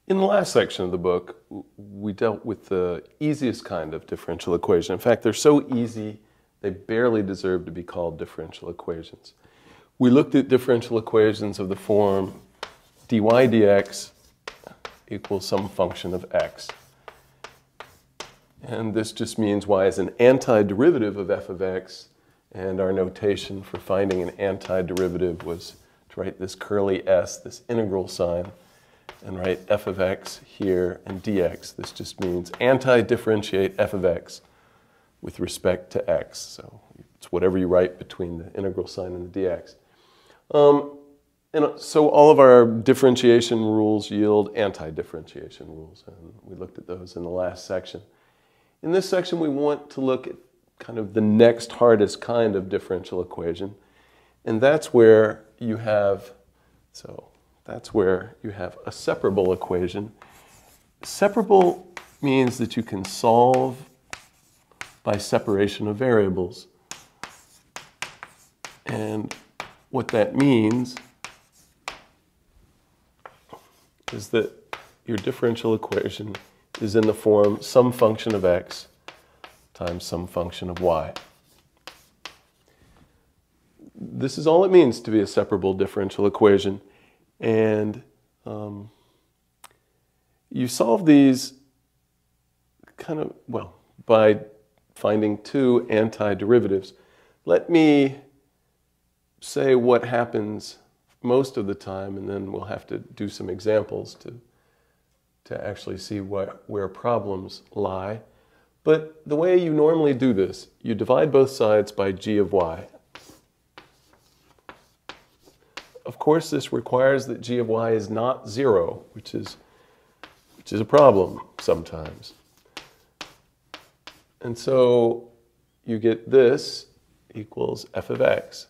In the last section of the book, we dealt with the easiest kind of differential equation. In fact, they're so easy, they barely deserve to be called differential equations. We looked at differential equations of the form dy dx equals some function of x. And this just means y is an antiderivative of f of x, and our notation for finding an antiderivative was to write this curly s, this integral sign, and write f of x here and dx. This just means anti-differentiate f of x with respect to x. So it's whatever you write between the integral sign and the dx. And so all of our differentiation rules yield anti-differentiation rules, and we looked at those in the last section. In this section, we want to look at kind of the next hardest kind of differential equation, and that's where you have, a separable equation. Separable means that you can solve by separation of variables. And what that means is that your differential equation is in the form some function of x times some function of y. This is all it means to be a separable differential equation. And you solve these by finding two antiderivatives. Let me say what happens most of the time, and then we'll have to do some examples to actually see where problems lie. But the way you normally do this, you divide both sides by g of y. Of course, this requires that g of y is not 0, which is a problem sometimes. And so you get this equals f of x.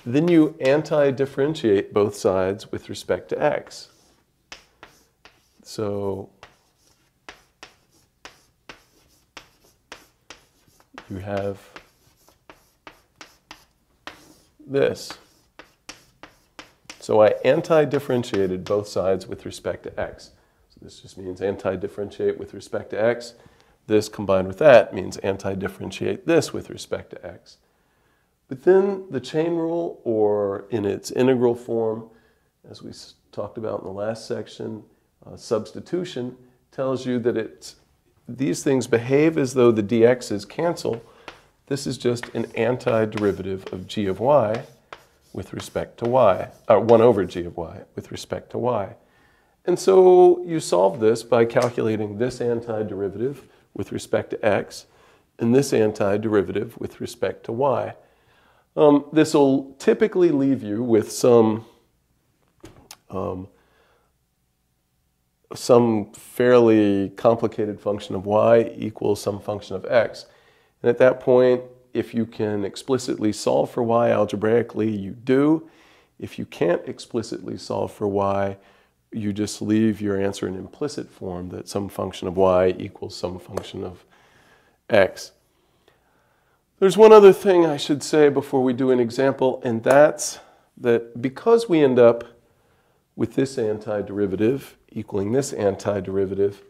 Then you anti-differentiate both sides with respect to x. So you have this. So I anti-differentiated both sides with respect to x. So this just means anti-differentiate with respect to x. This combined with that means anti-differentiate this with respect to x. But then the chain rule, or in its integral form, as we talked about in the last section, substitution, tells you that these things behave as though the dx's cancel. This is just an antiderivative of g of y with respect to y, 1 over g of y with respect to y. And so you solve this by calculating this antiderivative with respect to x and this antiderivative with respect to y. This will typically leave you with some fairly complicated function of y equals some function of x. And at that point, if you can explicitly solve for y algebraically, you do. If you can't explicitly solve for y, you just leave your answer in implicit form, that some function of y equals some function of x. There's one other thing I should say before we do an example, and that's that because we end up with this antiderivative equaling this antiderivative,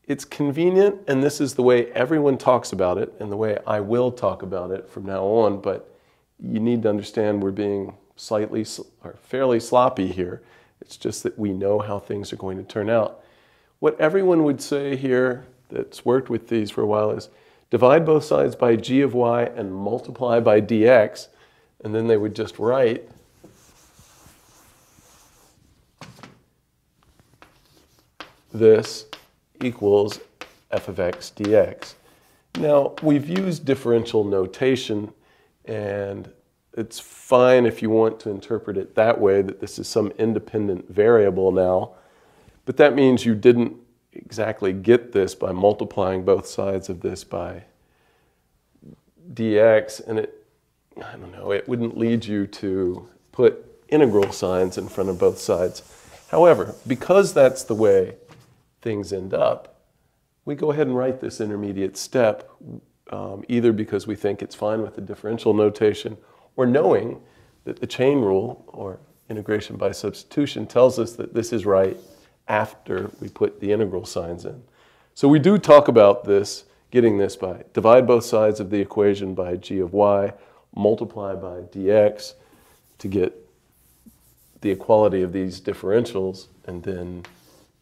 it's convenient, and this is the way everyone talks about it, and the way I will talk about it from now on, but you need to understand we're being fairly sloppy here. It's just that we know how things are going to turn out. What everyone would say here that's worked with these for a while is divide both sides by g of y and multiply by dx, and then they would just write this equals f of x dx. Now, we've used differential notation, and it's fine if you want to interpret it that way, that this is some independent variable now, but that means you didn't exactly get this by multiplying both sides of this by dx, and it wouldn't lead you to put integral signs in front of both sides. However, because that's the way things end up, we go ahead and write this intermediate step, either because we think it's fine with the differential notation, or knowing that the chain rule, or integration by substitution, tells us that this is right after we put the integral signs in. So we do talk about this, getting this by divide both sides of the equation by g of y, multiply by dx to get the equality of these differentials, and then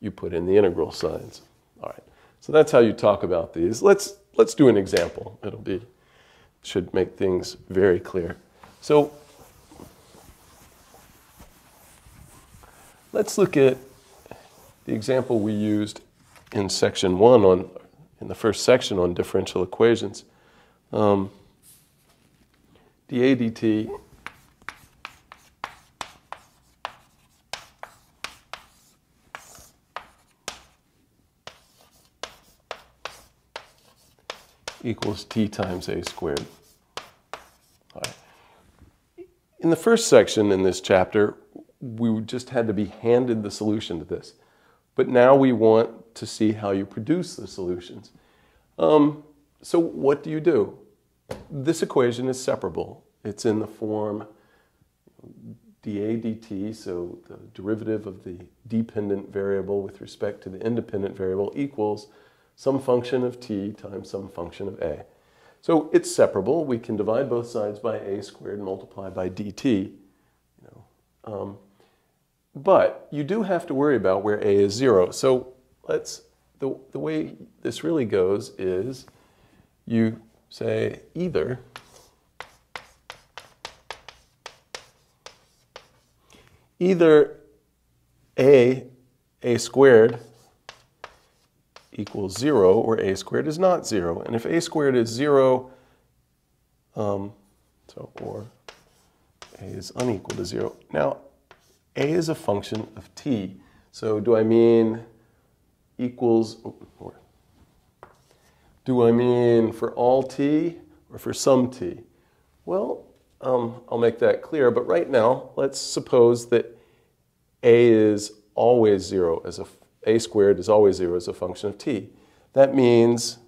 you put in the integral signs. All right, so that's how you talk about these. Let's do an example. Should make things very clear. So let's look at the example we used in section 1 in the first section on differential equations. dA dt equals t times a squared. All right. In the first section in this chapter, we just had to be handed the solution to this. But now we want to see how you produce the solutions. So what do? This equation is separable. It's in the form dA dt, so the derivative of the dependent variable with respect to the independent variable equals some function of t times some function of a. So it's separable. We can divide both sides by a squared and multiply by dt. But you do have to worry about where a is 0. So the way this really goes is you say either a squared equals 0 or a squared is not 0. And if a squared is 0, or a is unequal to 0. Now, a is a function of t. So do I mean equals, or do I mean for all t or for some t? Well, I'll make that clear. But right now, let's suppose that a is always 0 as a squared is always 0 as a function of t. That means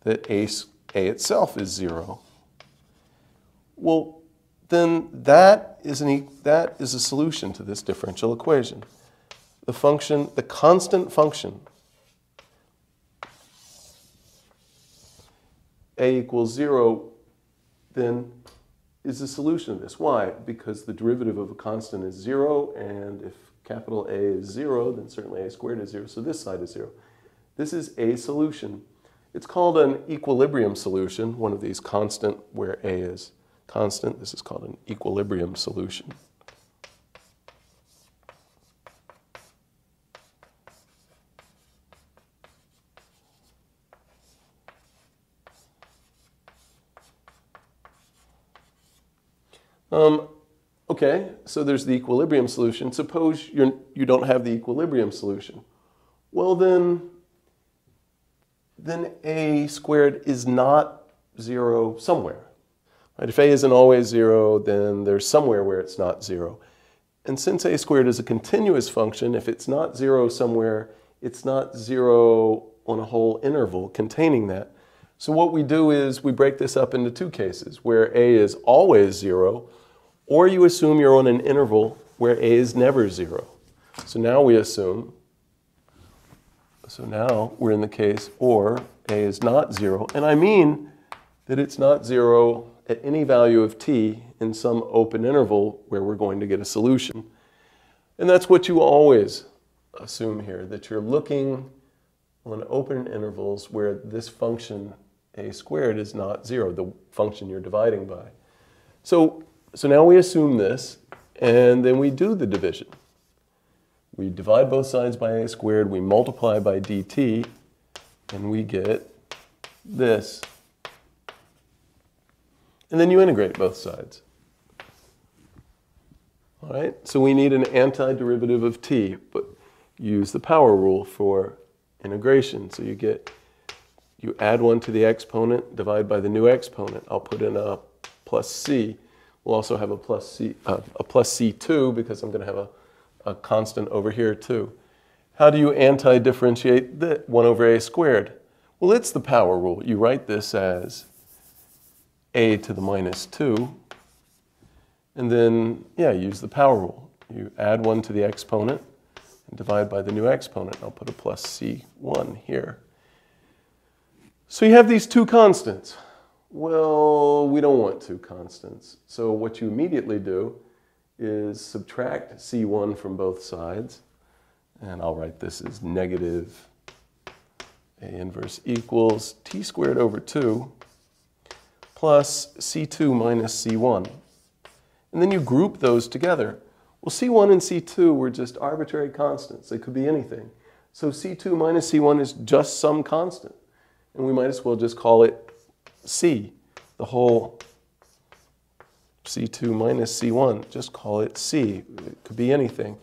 that a itself is 0. Well, then that is a solution to this differential equation. The constant function, a equals 0, then is the solution to this. Why? Because the derivative of a constant is 0, and if capital A is 0, then certainly a squared is 0, so this side is 0. This is a solution. It's called an equilibrium solution, one of these constant where a is constant. This is called an equilibrium solution. Okay, so there's the equilibrium solution. Suppose you don't have the equilibrium solution. Well, then a squared is not 0 somewhere. Right? If a isn't always 0, then there's somewhere where it's not 0. And since a squared is a continuous function, if it's not 0 somewhere, it's not 0 on a whole interval containing that. So what we do is we break this up into two cases, where a is always 0, or you assume you're on an interval where a is never 0. So now we assume, so now we're in the case, or a is not 0. And I mean that it's not 0 at any value of t in some open interval where we're going to get a solution. And that's what you always assume here, that you're looking on open intervals where this function a squared is not 0, the function you're dividing by. So now we assume this, and then we do the division. We divide both sides by a squared, we multiply by dt, and we get this. And then you integrate both sides. All right, so we need an antiderivative of t, but use the power rule for integration. So you add 1 to the exponent, divide by the new exponent. I'll put in a plus c. We'll also have a plus c2 because I'm going to have a constant over here too. How do you anti-differentiate the 1 over a squared? Well, it's the power rule. You write this as a to the minus 2, and then, use the power rule. You add 1 to the exponent, and divide by the new exponent. I'll put a plus C1 here. So you have these two constants. Well, we don't want two constants. So what you immediately do is subtract C1 from both sides. And I'll write this as negative A inverse equals T squared over 2 plus C2 minus C1. And then you group those together. Well, C1 and C2 were just arbitrary constants. They could be anything. So C2 minus C1 is just some constant. And we might as well just call it C. The whole C2 minus C1, just call it C. It could be anything.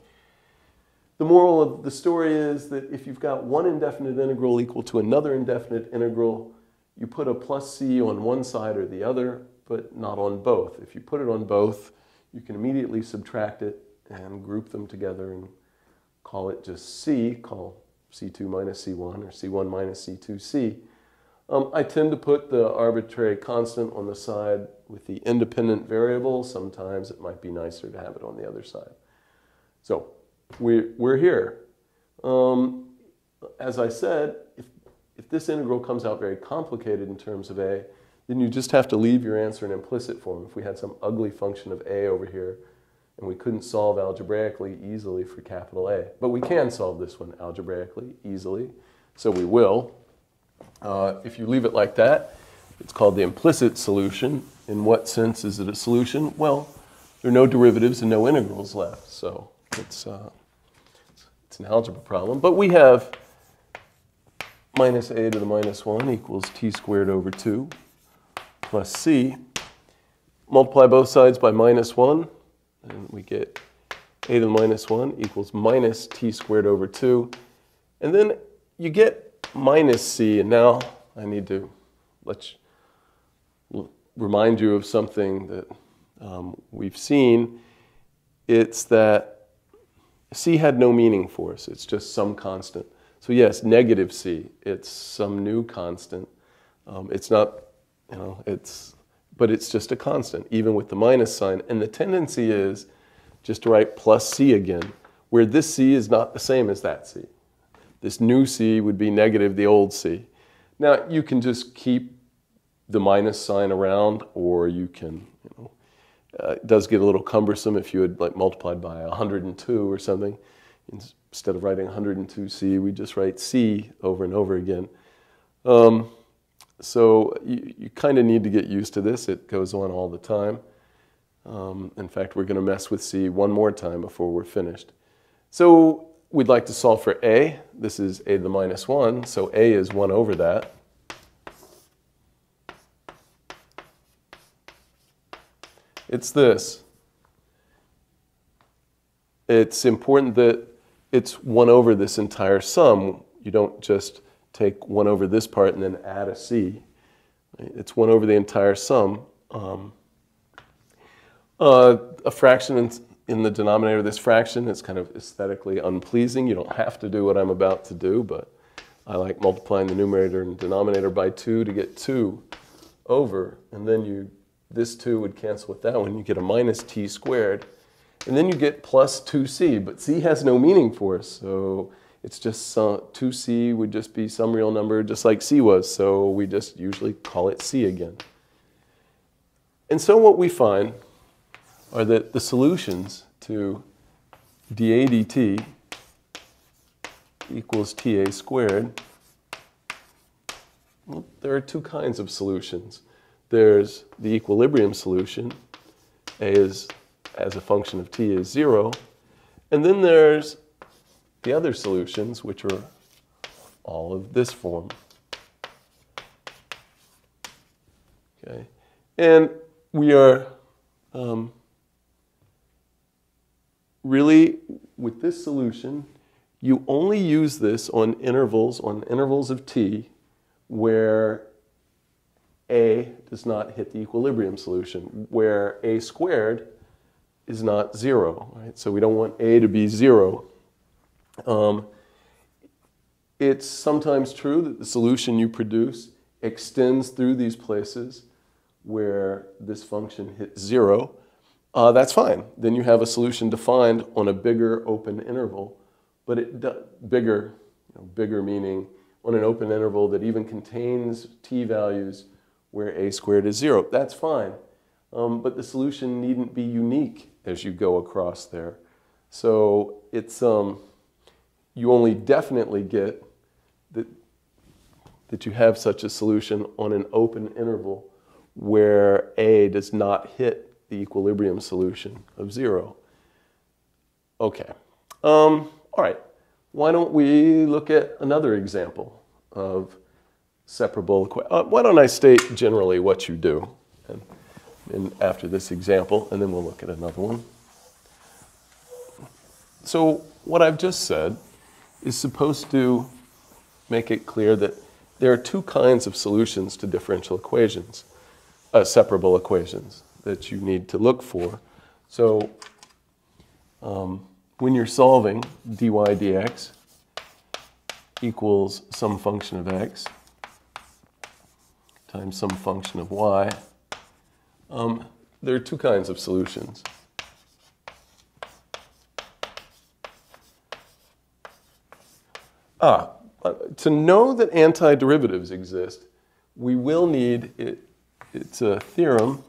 The moral of the story is that if you've got one indefinite integral equal to another indefinite integral, you put a plus C on one side or the other, but not on both. If you put it on both, you can immediately subtract it and group them together and call it just C, call C2 minus C1 or C1 minus C2C. I tend to put the arbitrary constant on the side with the independent variable. Sometimes it might be nicer to have it on the other side. So we're here. As I said, if this integral comes out very complicated in terms of A, then you just have to leave your answer in implicit form. If we had some ugly function of A over here, and we couldn't solve algebraically easily for capital A. But we can solve this one algebraically easily, so we will. If you leave it like that, it's called the implicit solution. In what sense is it a solution? Well, there are no derivatives and no integrals left, so it's an algebra problem. But we have minus A to the minus 1 equals T squared over 2 plus C. Multiply both sides by minus 1, and we get A to the minus 1 equals minus T squared over 2. And then you get minus C, and now I need to remind you of something that we've seen. It's that C had no meaning for us. It's just some constant. So yes, negative C, it's some new constant. It's not, but it's just a constant, even with the minus sign. And the tendency is just to write plus C again, where this C is not the same as that C. This new C would be negative the old C. Now, you can just keep the minus sign around, or you can, it does get a little cumbersome if you had multiplied by 102 or something. Instead of writing 102C, we just write C over and over again. So you kind of need to get used to this. It goes on all the time. In fact, we're going to mess with C one more time before we're finished. So we'd like to solve for A. This is A to the minus 1, so A is 1 over that. It's this. It's important that it's 1 over this entire sum. You don't just take 1 over this part and then add a C. It's 1 over the entire sum. A fraction in the denominator of this fraction is kind of aesthetically unpleasing. You don't have to do what I'm about to do, but I like multiplying the numerator and denominator by 2 to get 2 over. And then this 2 would cancel with that one. You get a minus T squared. And then you get plus 2C, but C has no meaning for us. So it's just 2C would just be some real number just like C was. So we just usually call it C again. And so what we find are that the solutions to dA dt equals TA squared, well, there are two kinds of solutions. There's the equilibrium solution, A is as a function of t is 0, and then there's the other solutions, which are all of this form. Okay, and we are really, with this solution, you only use this on intervals of t where A does not hit the equilibrium solution, where A squared is not 0, right? So we don't want A to be 0. It's sometimes true that the solution you produce extends through these places where this function hits 0. That's fine. Then you have a solution defined on a bigger open interval. but bigger, bigger meaning on an open interval that even contains t values where a squared is 0. That's fine, but the solution needn't be unique as you go across there. So it's you only definitely get that you have such a solution on an open interval where a does not hit the equilibrium solution of 0. Okay. All right. Why don't we look at another example of separable equation? Why don't I state generally what you do and after this example, and then we'll look at another one. So what I've just said is supposed to make it clear that there are two kinds of solutions to differential equations, separable equations, that you need to look for. So when you're solving dy dx equals some function of x times some function of y, there are two kinds of solutions. To know that antiderivatives exist, we will need it's a theorem.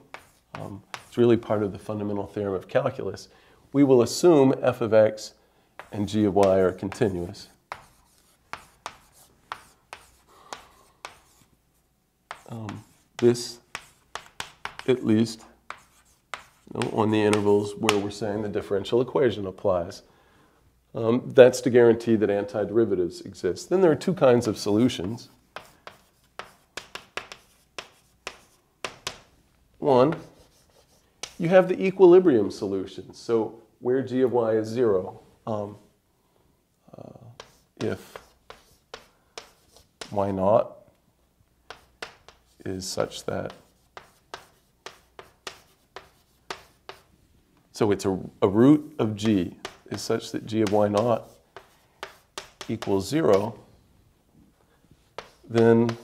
It's really part of the fundamental theorem of calculus. We will assume f of x and g of y are continuous. This, at least, on the intervals where we're saying the differential equation applies. That's to guarantee that antiderivatives exist. Then there are two kinds of solutions. One, you have the equilibrium solution. So where g of y is 0, if y naught is such that, so it's a root of g is such that g of y naught equals 0, then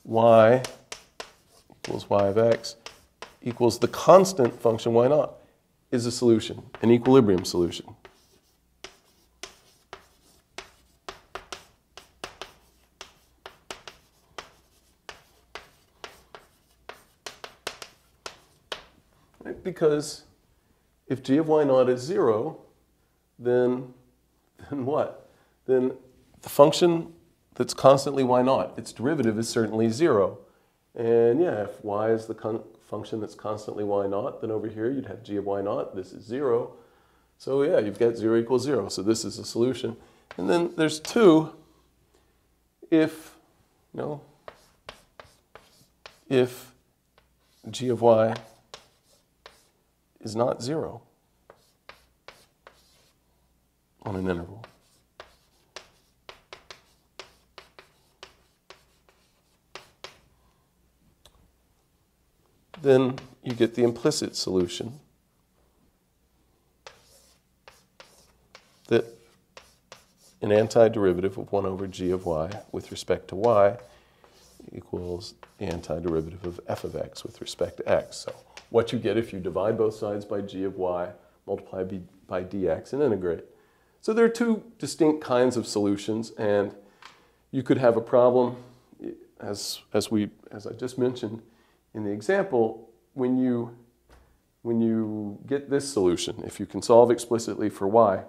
y equals y of x equals the constant function y naught is a solution, an equilibrium solution. Right? Because if g of y naught is 0, then what? Then the function that's constantly y naught, its derivative is certainly 0. And yeah, if y is the function that's constantly y naught, then over here you'd have g of y naught. This is 0. So yeah, you've got 0 equals 0. So this is a solution. And then there's 2 if g of y is not 0 on an interval. Then you get the implicit solution that an antiderivative of 1 over g of y with respect to y equals the antiderivative of f of x with respect to x. So what you get if you divide both sides by g of y, multiply by dx, and integrate. So there are two distinct kinds of solutions, and you could have a problem, as I just mentioned in the example, when you get this solution, if you can solve explicitly for y,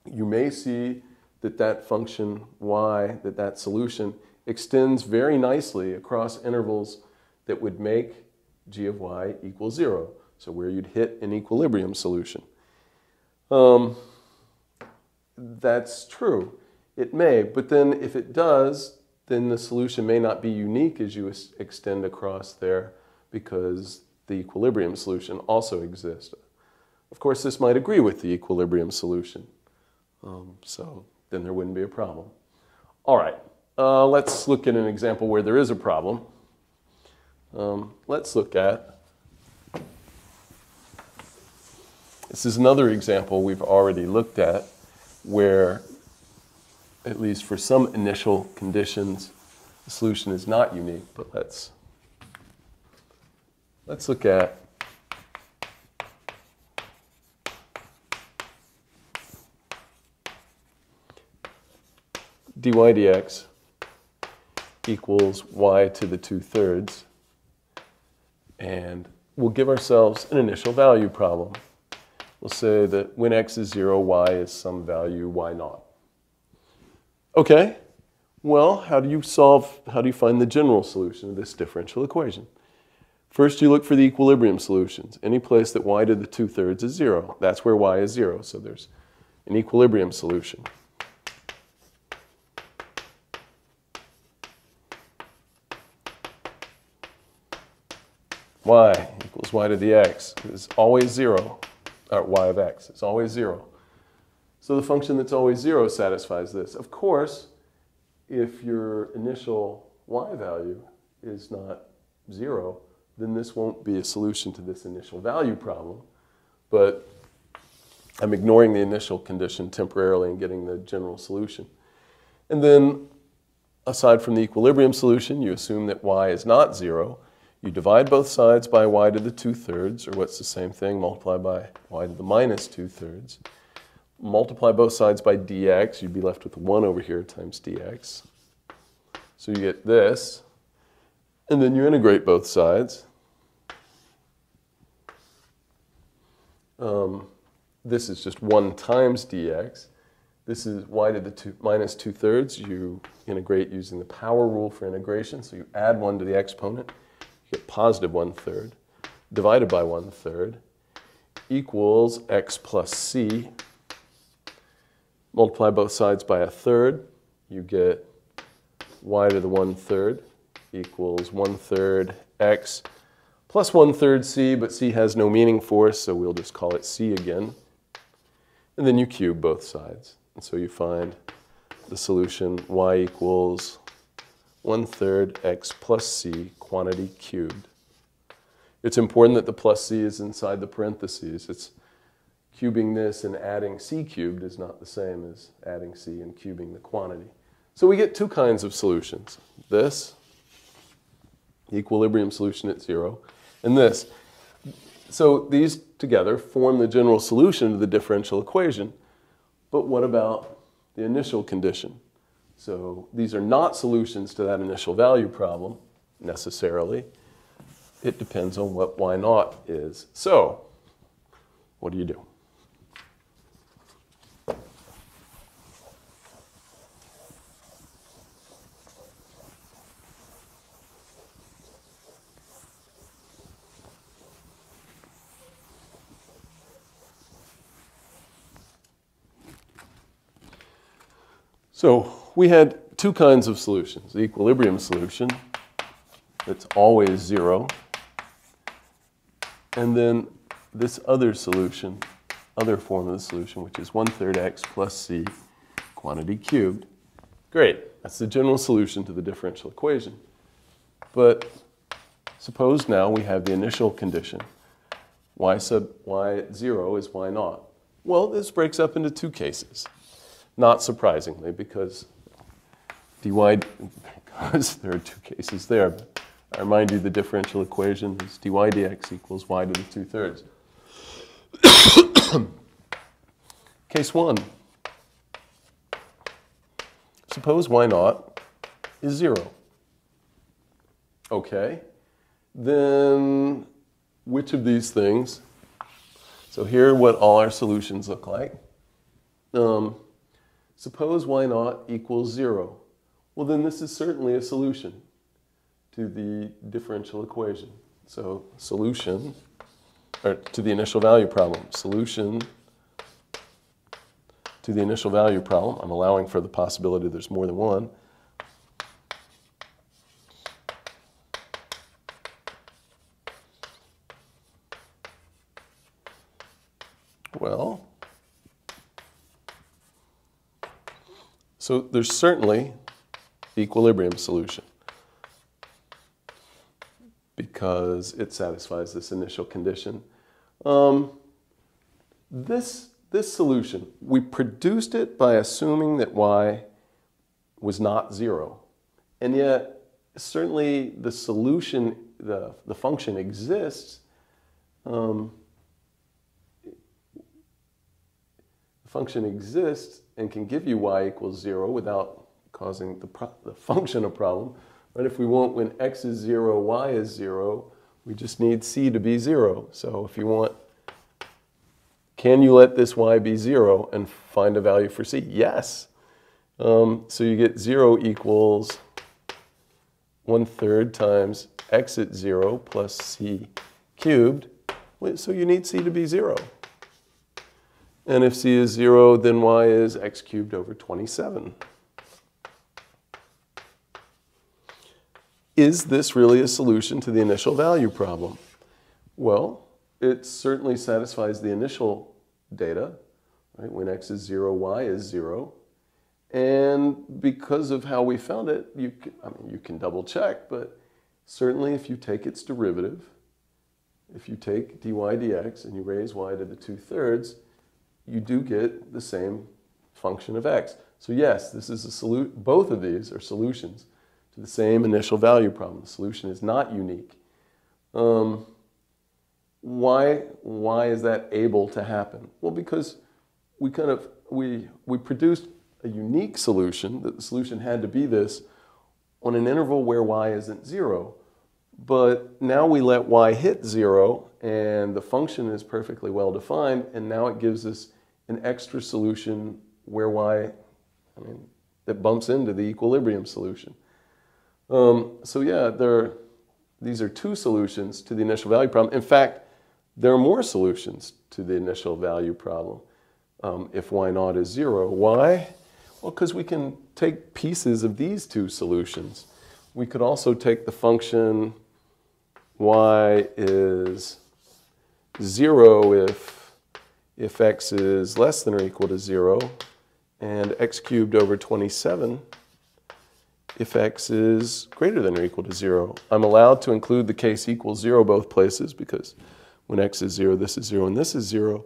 you may see that that function y, that solution extends very nicely across intervals that would make g of y equal 0. So where you'd hit an equilibrium solution. That's true. It may, but then if it does, then the solution may not be unique as you extend across there because the equilibrium solution also exists. Of course, this might agree with the equilibrium solution. So then there wouldn't be a problem. All right, let's look at an example where there is a problem. Let's look at, this is another example we've already looked at where, at least for some initial conditions, the solution is not unique. But let's look at dy dx equals y to the 2/3. And we'll give ourselves an initial value problem. We'll say that when x is 0, y is some value y naught. Okay, well, how do you find the general solution of this differential equation? First, you look for the equilibrium solutions. Any place that y to the 2/3 is 0, that's where y is 0, so there's an equilibrium solution. Y equals y to the x is always 0, or y of x is always 0. So the function that's always 0 satisfies this. Of course, if your initial y value is not 0, then this won't be a solution to this initial value problem. But I'm ignoring the initial condition temporarily and getting the general solution. And then, aside from the equilibrium solution, you assume that y is not 0. You divide both sides by y to the 2/3, or what's the same thing, multiply by y to the minus 2/3. Multiply both sides by dx, you'd be left with 1 over here times dx. So you get this, and then you integrate both sides. This is just 1 times dx. This is y to the minus 2/3. You integrate using the power rule for integration, so you add 1 to the exponent. You get positive 1/3 divided by 1/3 equals x plus c. Multiply both sides by 1/3. You get y to the 1/3 equals 1/3 x plus 1/3 c, but c has no meaning for us, so we'll just call it c again. And then you cube both sides. And so you find the solution y equals 1/3 x plus c quantity cubed. It's important that the plus c is inside the parentheses. It's cubing this and adding c cubed is not the same as adding c and cubing the quantity. So we get two kinds of solutions. This, the equilibrium solution at 0, and this. So these together form the general solution to the differential equation. But what about the initial condition? So these are not solutions to that initial value problem, necessarily. It depends on what y naught is. So, what do you do? So we had two kinds of solutions. The equilibrium solution, that's always 0. And then this other solution, other form of the solution, which is 1/3 x plus c quantity cubed. Great, that's the general solution to the differential equation. But suppose now we have the initial condition. Y sub y0 is y naught. Well, this breaks up into two cases. Not surprisingly, because because there are two cases there. But I remind you the differential equation is dy dx equals y to the 2/3. Case 1. Suppose y naught is 0. Okay. Then which of these things? So here are what all our solutions look like. Suppose y naught equals 0. Well, then this is certainly a solution to the differential equation. So solution, or to the initial value problem. Solution to the initial value problem. I'm allowing for the possibility there's more than one. Well, so there's certainly the equilibrium solution because it satisfies this initial condition. This solution, we produced it by assuming that y was not 0. And yet, certainly the solution, the function exists. The function exists and can give you y equals 0 without causing the functional problem. Right? If we want when x is 0, y is 0, we just need c to be 0. So if you want, can you let this y be 0 and find a value for c? Yes. So you get 0 equals 1/3 times x at 0 plus c cubed. So you need c to be 0. And if c is 0, then y is x cubed over 27. Is this really a solution to the initial value problem? Well, it certainly satisfies the initial data, right? When x is 0, y is 0. And because of how we found it, you can double check, but certainly if you take its derivative, if you take dy dx and you raise y to the 2/3, you do get the same function of x. So yes, this is a solution. Both of these are solutions to the same initial value problem. The solution is not unique. Why is that able to happen? Well, because we produced a unique solution, that the solution had to be this on an interval where y isn't 0. But now we let y hit 0, and the function is perfectly well defined, and now it gives us an extra solution where y, that bumps into the equilibrium solution. So yeah, these are two solutions to the initial value problem. In fact, there are more solutions to the initial value problem if y naught is 0. Why? Well, because we can take pieces of these two solutions. We could also take the function y is 0 if x is less than or equal to 0, and x cubed over 27 if x is greater than or equal to 0. I'm allowed to include the case equals 0 both places because when x is 0, this is 0, and this is 0.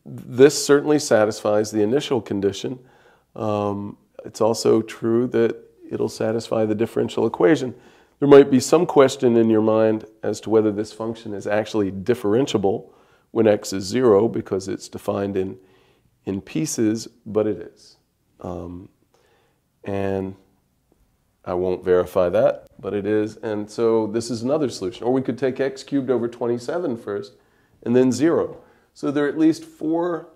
This certainly satisfies the initial condition. It's also true that it'll satisfy the differential equation. There might be some question in your mind as to whether this function is actually differentiable when x is 0 because it's defined in pieces, but it is. And I won't verify that, but it is. And so this is another solution. Or we could take x cubed over 27 first and then 0. So there are at least 4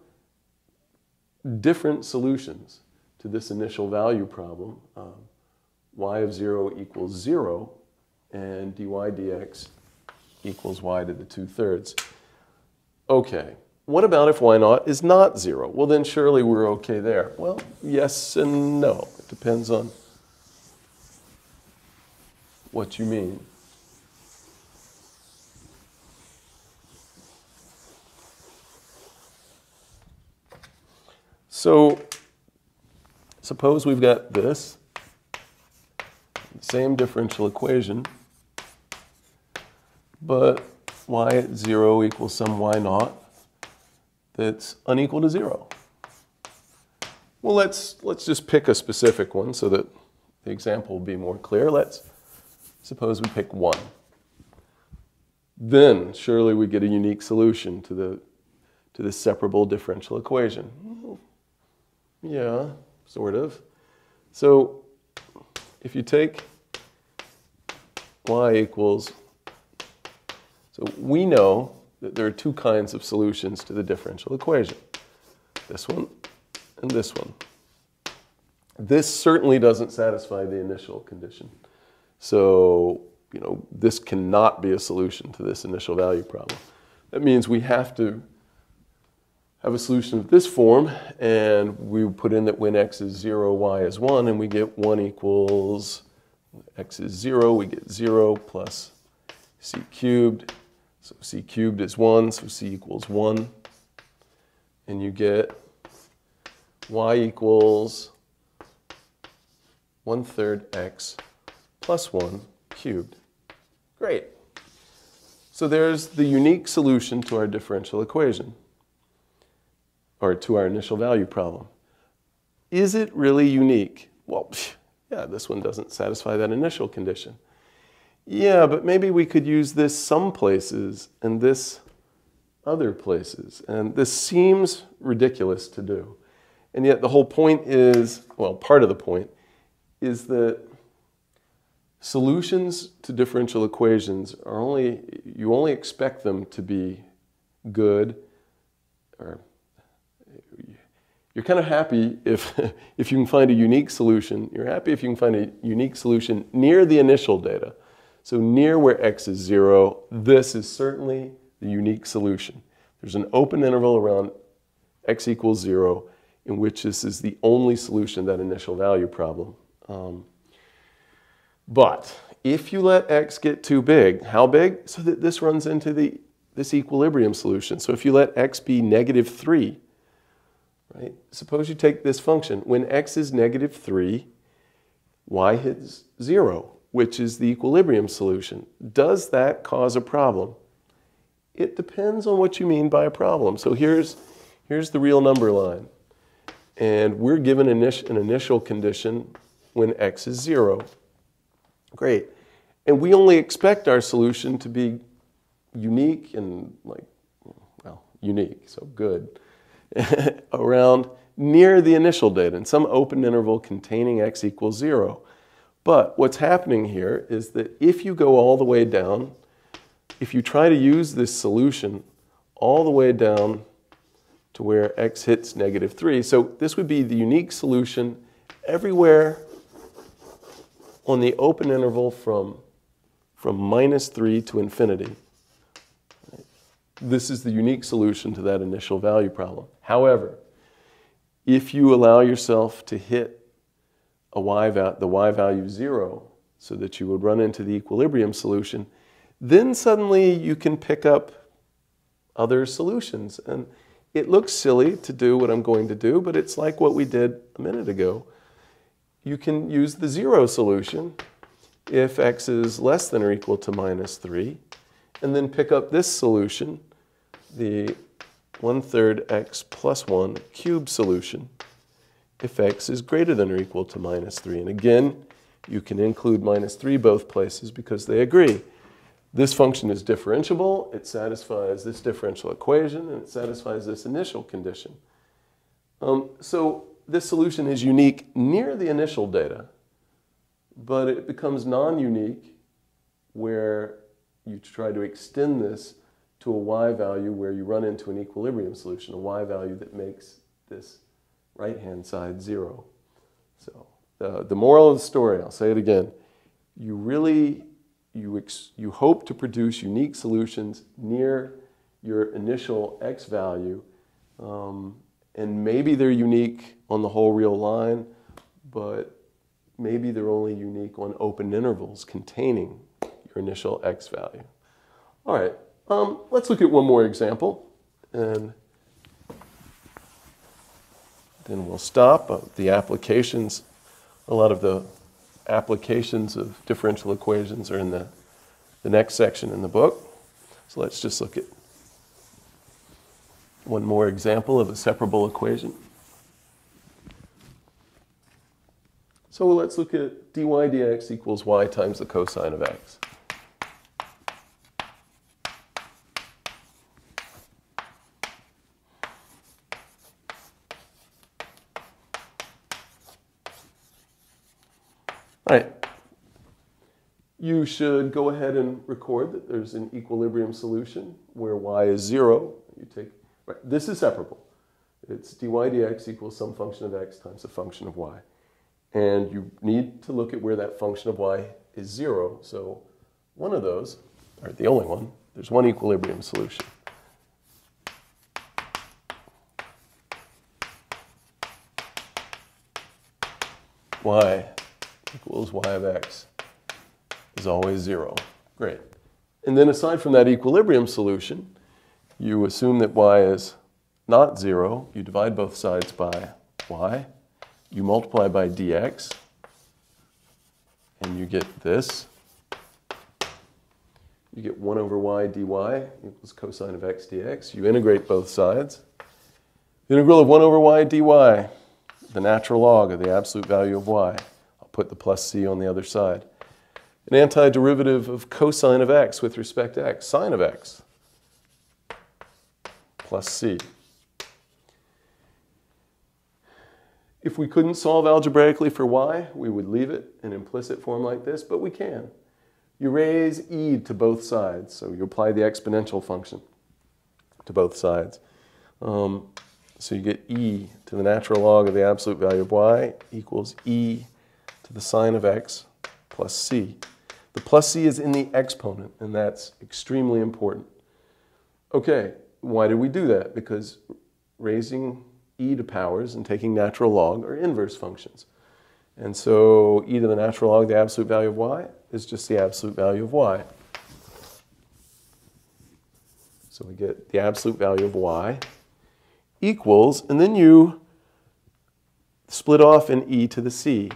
different solutions to this initial value problem. Y of 0 equals 0, and dy dx equals y to the 2/3. Okay, what about if y naught is not 0? Well, then surely we're okay there. Well, yes and no. It depends on what you mean. So suppose we've got this, same differential equation, but y at 0 equals some y naught that's unequal to 0. Well, let's just pick a specific one so that the example will be more clear. Let's suppose we pick 1. Then surely we get a unique solution to the separable differential equation. Yeah, sort of. So if you take y equals, so we know that there are 2 kinds of solutions to the differential equation. This one and this one. This certainly doesn't satisfy the initial condition. So, this cannot be a solution to this initial value problem. That means we have to have a solution of this form, and we put in that when x is 0, y is 1, and we get 1 equals, x is 0, we get 0 plus c cubed. So c cubed is 1, so c equals 1. And you get y equals 1/3 x plus 1 cubed. Great. So there's the unique solution to our differential equation, or to our initial value problem. Is it really unique? Well, yeah, this one doesn't satisfy that initial condition. Yeah, but maybe we could use this some places and this other places. And this seems ridiculous to do. And yet the whole point is, well, part of the point is that solutions to differential equations are you only expect them to be good, or you're kind of happy if you can find a unique solution. You're happy if you can find a unique solution near the initial data. So near where x is 0, this is certainly the unique solution. There's an open interval around x equals 0 in which this is the only solution to that initial value problem. But if you let x get too big, how big? So that this runs into this equilibrium solution. So if you let x be -3, right? Suppose you take this function. When x is -3, y hits 0, which is the equilibrium solution. Does that cause a problem? It depends on what you mean by a problem. So here's the real number line. And we're given an initial condition when x is 0. Great. And we only expect our solution to be unique and unique, so good, around near the initial data in some open interval containing x equals 0. But what's happening here is that if you go all the way down, if you try to use this solution all the way down to where x hits -3, so this would be the unique solution everywhere on the open interval from -3 to infinity. This is the unique solution to that initial value problem. However, if you allow yourself to hit the y value 0 so that you would run into the equilibrium solution, then suddenly you can pick up other solutions. And it looks silly to do what I'm going to do, but it's like what we did a minute ago. You can use the 0 solution if x is less than or equal to -3, and then pick up this solution, the 1/3 x plus 1 cubed solution, if x is greater than or equal to -3. And again, you can include -3 both places because they agree. This function is differentiable, it satisfies this differential equation, and it satisfies this initial condition. So this solution is unique near the initial data, but it becomes non-unique where you try to extend this to a y value where you run into an equilibrium solution, a y value that makes this right-hand side 0. So the moral of the story, I'll say it again, you hope to produce unique solutions near your initial x value, and maybe they're unique on the whole real line, but maybe they're only unique on open intervals containing your initial x value. All right, let's look at one more example, and then we'll stop. The applications, a lot of the applications of differential equations are in the next section in the book. So let's just look at one more example of a separable equation. So let's look at dy dx equals y times the cosine of x. All right. You should go ahead and record that there's an equilibrium solution where y is 0. This is separable. It's dy dx equals some function of x times a function of y. And you need to look at where that function of y is 0. So one of those, or the only one, there's one equilibrium solution. Y equals y of x is always 0. Great. And then aside from that equilibrium solution, you assume that y is not 0. You divide both sides by y. You multiply by dx. And you get this. You get 1 over y dy equals cosine of x dx. You integrate both sides. The integral of 1 over y dy, the natural log of the absolute value of y. I'll put the plus c on the other side. An antiderivative of cosine of x with respect to x, sine of x, plus c. If we couldn't solve algebraically for y, we would leave it in implicit form like this, but we can. You raise e to both sides, so you apply the exponential function to both sides. So you get e to the natural log of the absolute value of y equals e to the sine of x plus c. The plus c is in the exponent, and that's extremely important. Okay, why did we do that? Because raising e to powers and taking natural log are inverse functions. And so e to the natural log of the absolute value of y is just the absolute value of y. So we get the absolute value of y equals, and then you split off in e to the c.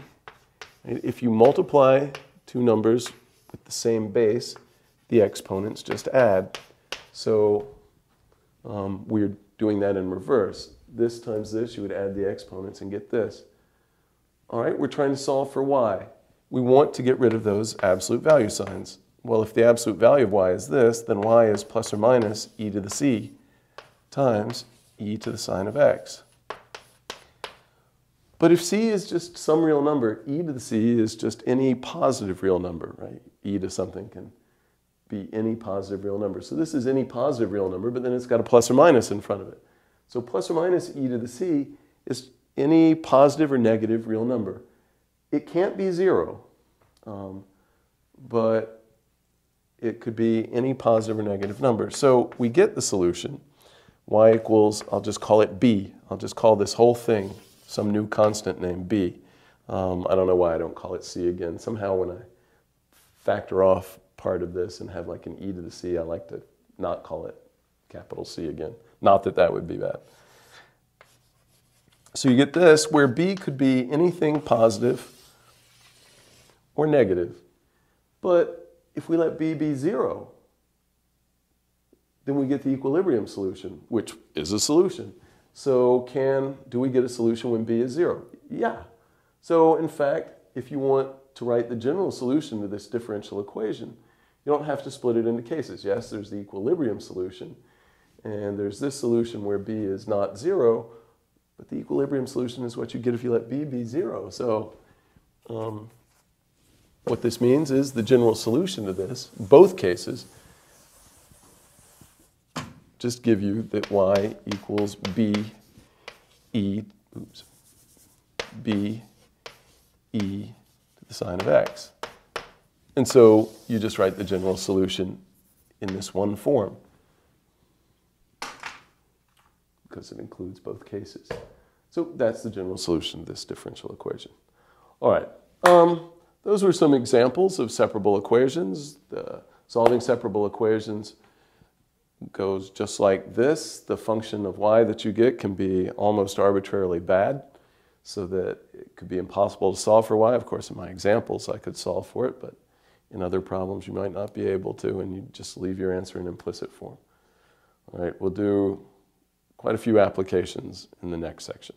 If you multiply two numbers with the same base, the exponents just add. So we're doing that in reverse. This times this, you would add the exponents and get this. All right, we're trying to solve for y. We want to get rid of those absolute value signs. Well, if the absolute value of y is this, then y is plus or minus e to the c times e to the sine of x. But if c is just some real number, e to the c is just any positive real number, right? E to something can be any positive real number. So this is any positive real number, but then it's got a plus or minus in front of it. So plus or minus e to the c is any positive or negative real number. It can't be 0, but it could be any positive or negative number. So we get the solution. Y equals, I'll just call it b. I'll just call this whole thing some new constant named b. I don't know why I don't call it c again. Somehow when I factor off part of this and have like an e to the c, I like to not call it capital C again. Not that that would be bad. So you get this, where b could be anything positive or negative. But if we let b be 0, then we get the equilibrium solution, which is a solution. So do we get a solution when b is 0? Yeah. So in fact, if you want to write the general solution to this differential equation, you don't have to split it into cases. Yes, there's the equilibrium solution, and there's this solution where b is not 0, but the equilibrium solution is what you get if you let b be 0. So what this means is the general solution to this, both cases, just give you that y equals b e to the sine of x. And so you just write the general solution in this one form because it includes both cases. So that's the general solution to this differential equation. All right. Those were some examples of separable equations. Solving separable equations goes just like this. The function of y that you get can be almost arbitrarily bad, so that it could be impossible to solve for y. Of course, in my examples, I could solve for it, but in other problems, you might not be able to, and you just leave your answer in implicit form. All right, we'll do quite a few applications in the next section.